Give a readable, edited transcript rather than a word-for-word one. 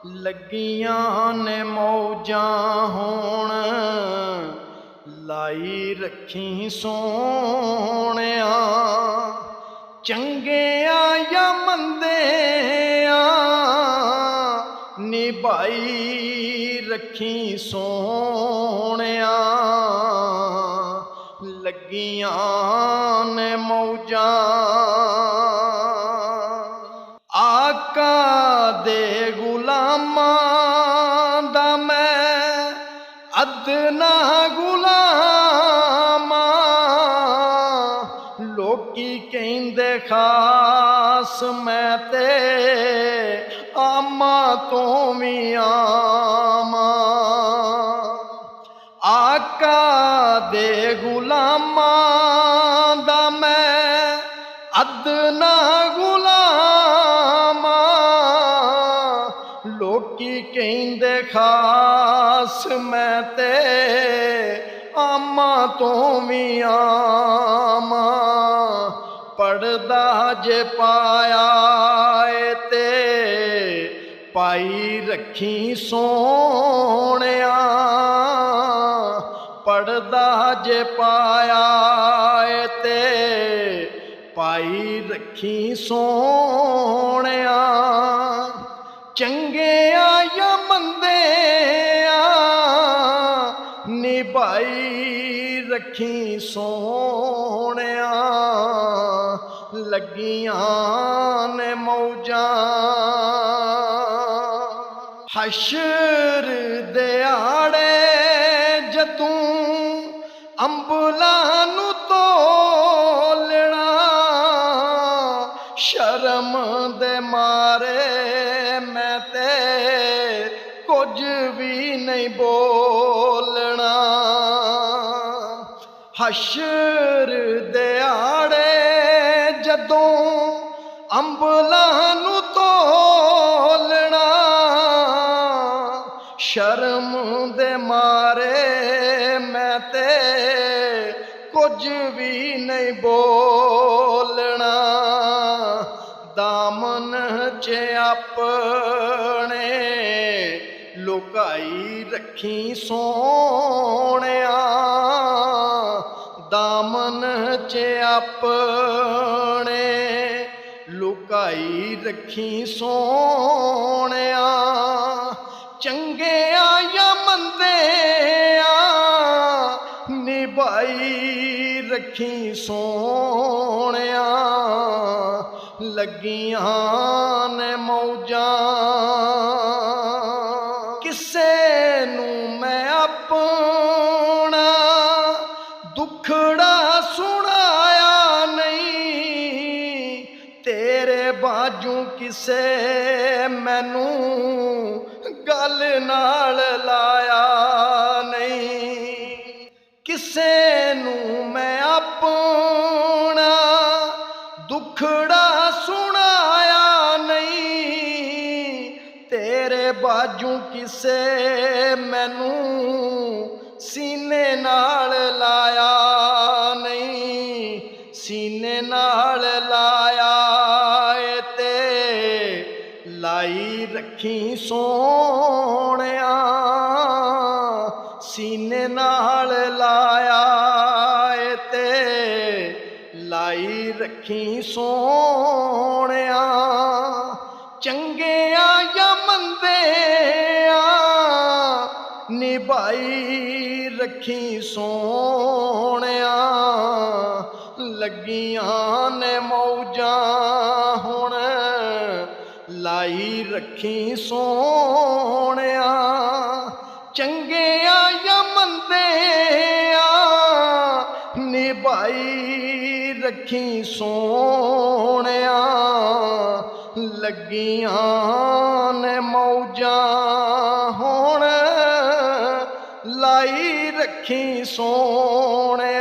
ਲੱਗੀਆਂ ਨੇ ਮੌਜਾਂ ਹੁਣ ਲਾਈ ਰੱਖੀ ਸੋਹਣਿਆ, ਚੰਗਿਆਂ ਜਾਂ ਮੰਦਿਆਂ ਨਿਭਾਈ ਰੱਖੀ ਸੋਹਣਿਆ। ਲੱਗੀਆਂ ਨੇ ਮੌਜਾਂ ਆਕਾ ਦੇ ਗੁਲਾਮਾਂ ਦਾ ਮੈਂ ਅਦਨਾ ਗੁਲਾਮਾਂ, ਲੋਕੀ ਕਹਿੰਦੇ ਖਾਸ ਮੈਂ ਤੇ ਆਮਾ ਤੋਂ ਵੀ ਆਮਾ। ਆਕਾ ਦੇ ਗੁਲਾਮਾਂ ਦਾ ਮੈਂ ਅਦਨਾ ਗੁਲਾਮਾਂ, ਲੋਕੀ ਕਹਿੰਦੇ ਖਾਸ ਮੈਂ ਤੇ ਆਮਾ ਤੋਂ ਵੀ ਆਮਾ। ਪੜਦਾ ਜੇ ਪਾਇਆ ਏ ਤੇ ਪਾਈ ਰੱਖੀ ਸੋਹਣਿਆ, ਪੜਦਾ ਜੇ ਪਾਇਆ ਏ ਤੇ ਪਾਈ ਰੱਖੀ ਸੋਹਣਿਆ। ਚੰਗਿਆਂ ਜਾਂ ਮੰਦਿਆਂ ਨਿਭਾਈ ਰੱਖੀ ਸੋਹਣਿਆ। ਲੱਗੀਆਂ ਨੇ ਮੌਜਾਂ ਹਸ਼ਰ ਦਿਹਾੜੇ ਜਦੋਂ ਅੰਬਲਾਂ ਨੂੰ ਤੋਲਣਾ, ਸ਼ਰਮ ਦੇ ਮਾਰੇ ਮੈਂ ਤੇ ਕੁਝ ਵੀ ਨਹੀਂ ਬੋਲਣਾ। ਹਸ਼ਰ ਦਿਹਾੜੇ ਜਦੋਂ ਅੰਬਲਾਂ ਨੂੰ ਤੋਲਣਾ, ਸ਼ਰਮ ਦੇ ਮਾਰੇ ਮੈਂ ਤੇ ਕੁਝ ਵੀ ਨਹੀਂ ਬੋਲਣਾ। ਦਾਮਨ 'ਚ ਆਪਣੇ ਲੁਕਾਈ ਰੱਖੀ ਸੋਹਣਿਆ, ਦਾਮਨ 'ਚ ਆਪਣੇ ਲੁਕਾਈ ਰੱਖੀ ਸੋਹਣਿਆ। ਚੰਗਿਆਂ ਜਾਂ ਮੰਦਿਆਂ ਨਿਭਾਈ ਰੱਖੀ ਸੋਹਣਿਆ। ਲੱਗੀਆਂ ਨੇ ਮੌਜਾਂ ਕਿਸੇ ਨੂੰ ਮੈਂ ਆਪਣਾ ਦੁੱਖੜਾ ਸੁਣਾਇਆ ਨਹੀਂ, ਤੇਰੇ ਬਾਝੋਂ ਕਿਸੇ ਮੈਨੂੰ ਗੱਲ ਨਾਲ ਲਾਇਆ ਨਹੀਂ। ਕਿਸੇ ਨੂੰ ਮੈਂ ਆਪਣਾ ਦੁੱਖੜਾ ਸੁਣਾਇਆ ਨਹੀਂ, ਤੇਰੇ ਬਾਝੋਂ ਕਿਸੇ ਮੈਨੂੰ ਸੀਨੇ ਨਾਲ ਲਾਇਆ ਨਹੀਂ। ਸੀਨੇ ਨਾਲ ਲਾਇਆ ਏ ਤੇ ਲਾਈ ਰੱਖੀ ਸੋਹਣਿਆ, ਸੀਨੇ ਨਾਲ ਲਾਇਆ ਏ ਤੇ ਲਾਈ ਰੱਖੀ ਸੋਹਣਿਆ। ਚੰਗਿਆਂ ਜਾਂ ਮੰਦਿਆਂ ਨਿਭਾਈ ਰੱਖੀ ਸੋਹਣਿਆ। ਲੱਗੀਆਂ ਨੇ ਮੌਜਾਂ ਹੁਣ ਲਾਈ ਰੱਖੀ ਸੋਹਣਿਆ। ਚੰਗਿਆਂ ਜਾਂ ਮੰਦਿਆਂ ਨਿਭਾਈ ਰੱਖੀ ਸੋਹਣਿਆ। ਲੱਗੀਆਂ ਨੇ ਮੌਜਾਂ ਹੁਣ ਲਾਈ ਰੱਖੀ ਸੋਹਣਿਆ।